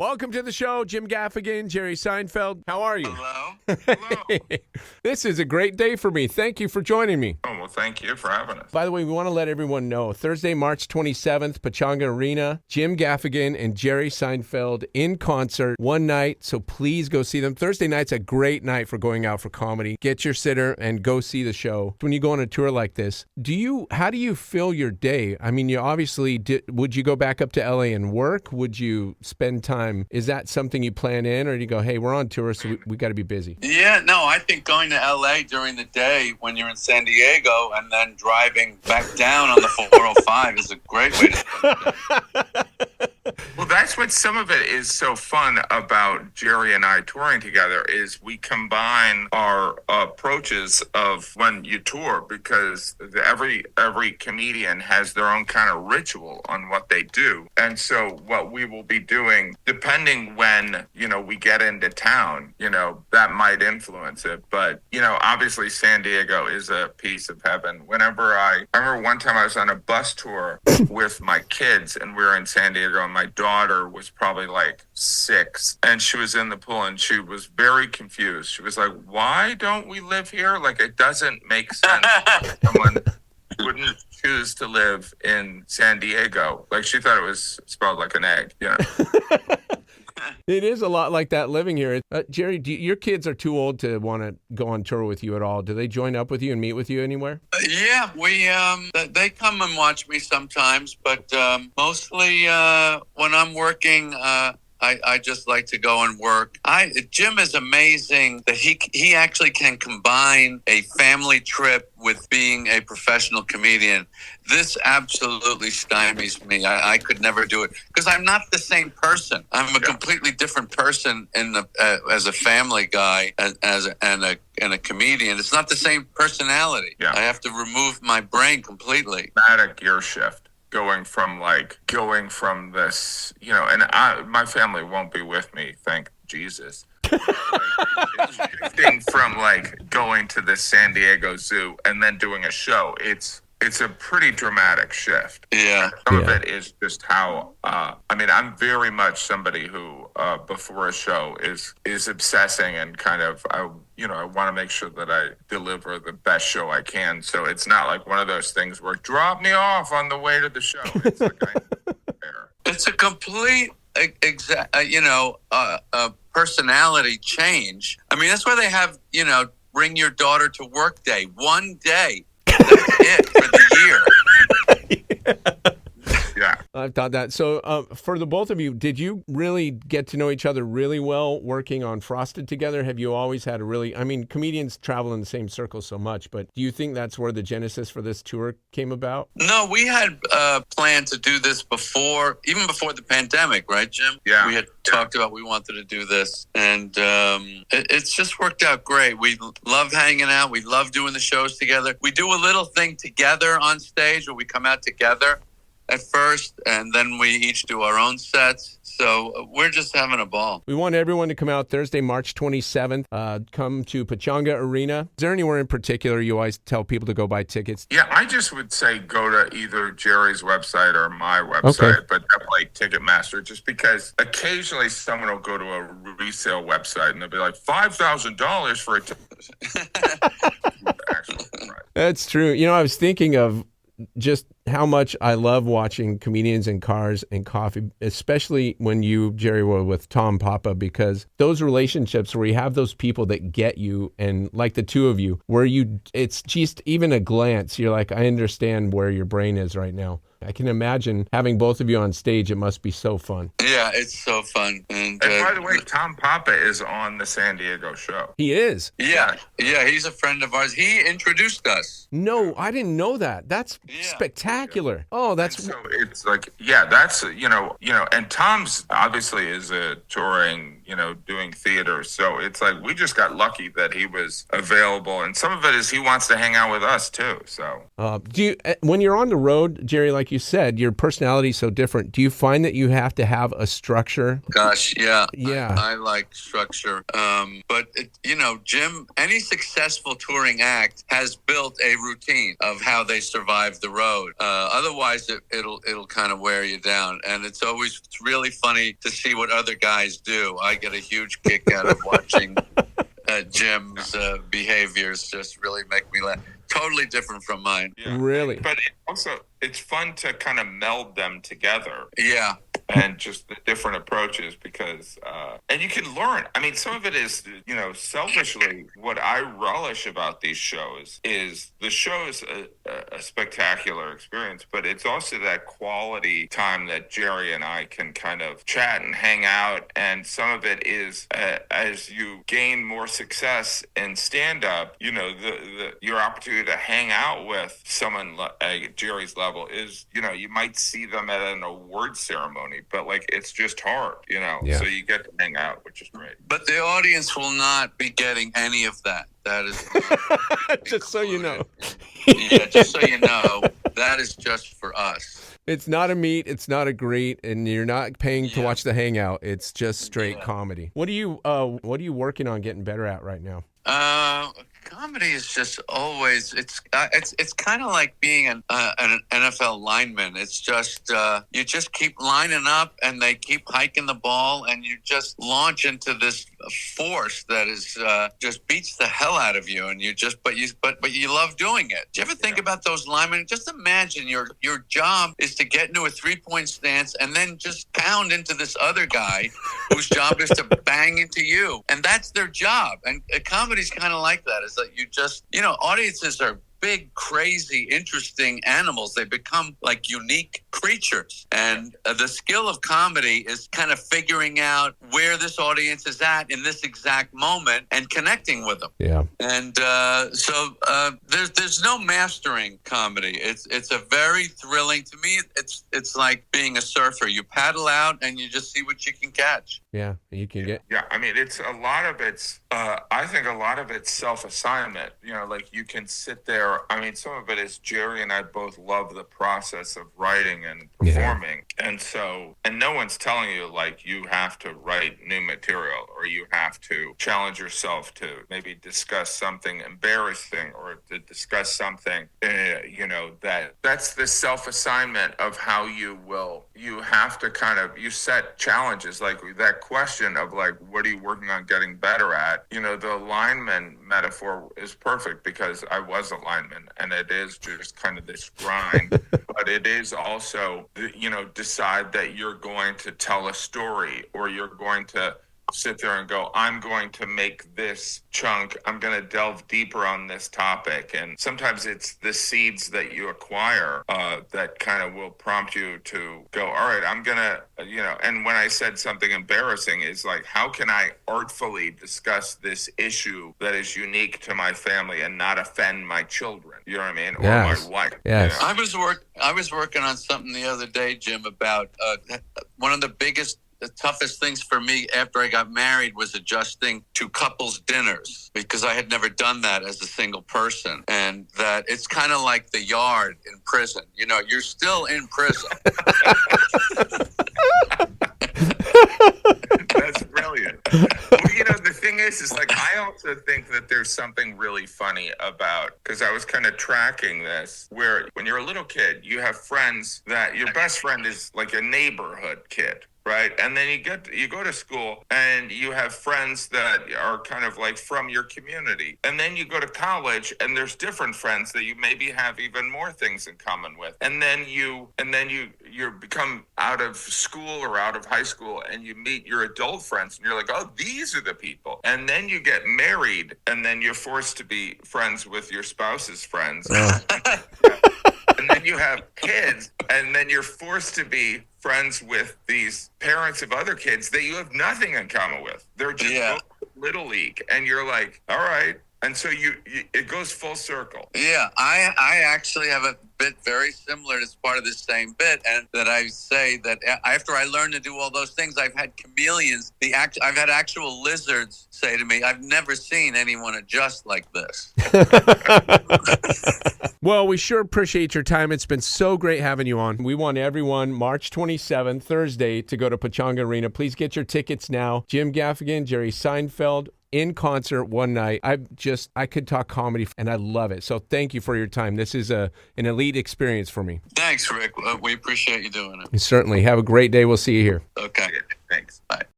Welcome to the show, Jim Gaffigan, Jerry Seinfeld. How are you? Hello. Hello. This is a great day for me. Thank you for joining me. Oh, well, thank you for having us. By the way, we want to let everyone know, Thursday, March 27th, Pechanga Arena, Jim Gaffigan and Jerry Seinfeld in concert one night, so please go see them. Thursday night's a great night for going out for comedy. Get your sitter and go see the show. When you go on a tour like this, how do you fill your day? I mean, you obviously, would you go back up to LA and work? Would you spend time? Is that something you plan in, or do you go, hey, we're on tour, so we got to be busy? Yeah, no, I think going to LA during the day when you're in San Diego and then driving back down on the 405 is a great way to spend the day. Well, that's what some of it is so fun about Jerry and I touring together is we combine our approaches of when you tour, because every comedian has their own kind of ritual on what they do. And so what we will be doing, depending when, we get into town, that might influence it. But, obviously San Diego is a piece of heaven. I remember one time I was on a bus tour with my kids and we were in San Diego, and my daughter was probably like 6 and she was in the pool and she was very confused. She was like, why don't we live here? Like, it doesn't make sense. Someone wouldn't choose to live in San Diego. Like, she thought it was spelled like an egg, It is a lot like that living here. Jerry, your kids are too old to want to go on tour with you at all. Do they join up with you and meet with you anywhere? Yeah, they come and watch me sometimes, but mostly when I'm working, I just like to go and work. Jim is amazing that he actually can combine a family trip with being a professional comedian. This absolutely stymies me. I could never do it because I'm not the same person. I'm a completely different person as a family guy and a comedian. It's not the same personality. Yeah. I have to remove my brain completely. Dramatic gear shift. Going from this, and my family won't be with me, thank Jesus. Shifting from going to the San Diego Zoo and then doing a show, it's a pretty dramatic shift. Yeah. Some of it is just how, I'm very much somebody who, before a show is obsessing and kind of, I want to make sure that I deliver the best show I can. So it's not like one of those things where drop me off on the way to the show. It's like it's a complete, personality change. I mean, that's why they have, bring your daughter to work day. One day. That's it for the year. Yeah. I've thought that. So for the both of you, did you really get to know each other really well working on Frosted together? Have you always had comedians travel in the same circle so much, but do you think that's where the genesis for this tour came about? No, we had planned to do this even before the pandemic, right, Jim? Yeah. We had talked about we wanted to do this, and it's just worked out great. We love hanging out. We love doing the shows together. We do a little thing together on stage where we come out together at first, and then we each do our own sets. So we're just having a ball. We want everyone to come out Thursday, March 27th. Come to Pechanga Arena. Is there anywhere in particular you always tell people to go buy tickets? Yeah, I just would say go to either Jerry's website or my website, but definitely Ticketmaster, just because occasionally someone will go to a resale website and they'll be like, $5,000 for a ticket. That's true. I was thinking of just how much I love watching comedians in cars and coffee, especially when you, Jerry, were with Tom Papa, because those relationships where you have those people that get you, and like the two of you, where it's just even a glance, you're like, I understand where your brain is right now. I can imagine having both of you on stage. It must be so fun. Yeah, it's so fun. And by the way, Tom Papa is on the San Diego show. He is? Yeah, he's a friend of ours. He introduced us. No, I didn't know that. That's spectacular. Oh, that's... And so it's like, that's, and Tom's obviously is a touring, doing theater. So it's like, we just got lucky that he was available. And some of it is he wants to hang out with us too. So do you, when you're on the road, Jerry, like like you said, your personality is so different. Do you find that you have to have a structure? Gosh, yeah. Yeah. I like structure. But, Jim, any successful touring act has built a routine of how they survive the road. Otherwise, it'll kind of wear you down. And it's really funny to see what other guys do. I get a huge kick out of watching Jim's behaviors just really make me laugh. Totally different from mine. Yeah. Really? But it's fun to kind of meld them together. Yeah. And just the different approaches because, and you can learn. I mean, some of it is, selfishly, what I relish about these shows is the show is a spectacular experience, but it's also that quality time that Jerry and I can kind of chat and hang out. And some of it is, as you gain more success in stand-up, your opportunity to hang out with someone at Jerry's level is, you might see them at an award ceremony, but it's just hard, Yeah. So you get to hang out, which is great. But the audience will not be getting any of that. That is just so you know. Yeah, just so you know, that is just for us. It's not a meet, it's not a greet, and you're not paying to watch the hangout. It's just straight comedy. What are you working on getting better at right now? Comedy is just always it's kind of like being an NFL lineman. It's just you just keep lining up and they keep hiking the ball and you just launch into this force that is just beats the hell out of you and you just but you love doing it. Do you ever think about those linemen? Just imagine your job is to get into a 3-point stance and then just pound into this other guy whose job is to bang into you, and that's their job. And comedy's kind of like that. Is that you just audiences are big, crazy, interesting animals. They become like unique creatures. And the skill of comedy is kind of figuring out where this audience is at in this exact moment and connecting with them. Yeah. And so there's no mastering comedy. It's a very thrilling, to me, it's like being a surfer. You paddle out and you just see what you can catch. Yeah, you can get. Yeah, I mean, I think a lot of it's self-assignment. You can sit there. I mean, some of it is Jerry and I both love the process of writing and performing. Yeah. And no one's telling you, you have to write new material or you have to challenge yourself to maybe discuss something embarrassing or to discuss something, that's the self-assignment of how you have to you set challenges, like that question of what are you working on getting better at? The lineman metaphor is perfect because I was a lineman and it is just kind of this grind, but it is also, decide that you're going to tell a story or you're going to sit there and go, I'm going to make this chunk, I'm going to delve deeper on this topic. And sometimes it's the seeds that you acquire that kind of will prompt you to go, all right, I'm going to, and when I said something embarrassing is how can I artfully discuss this issue that is unique to my family and not offend my children? You know what I mean? Yes. Or my wife. Yes. I was working on something the other day, Jim, about one of the toughest things for me after I got married was adjusting to couples dinners because I had never done that as a single person. And that it's kind of like the yard in prison. You're still in prison. That's brilliant. Well, the thing is I also think that there's something really funny about, because I was kind of tracking this, where when you're a little kid, you have friends that your best friend is like a neighborhood kid. Right. And then you go to school and you have friends that are kind of from your community. And then you go to college and there's different friends that you maybe have even more things in common with. And then you become out of school or out of high school and you meet your adult friends and you're like, oh, these are the people. And then you get married and then you're forced to be friends with your spouse's friends. And then you have kids and then you're forced to be friends with these parents of other kids that you have nothing in common with. They're just little league. And you're like, all right, And so it goes full circle. Yeah, I actually have a bit very similar as part of the same bit, and that I say that after I learned to do all those things, I've had chameleons. I've had actual lizards say to me, "I've never seen anyone adjust like this." Well, we sure appreciate your time. It's been so great having you on. We want everyone March 27th, Thursday, to go to Pechanga Arena. Please get your tickets now. Jim Gaffigan, Jerry Seinfeld, in concert one night. I could talk comedy, and I love it. So thank you for your time. This is an elite experience for me. Thanks, Rick. We appreciate you doing it. Certainly. Have a great day. We'll see you here. Okay. Thanks. Bye.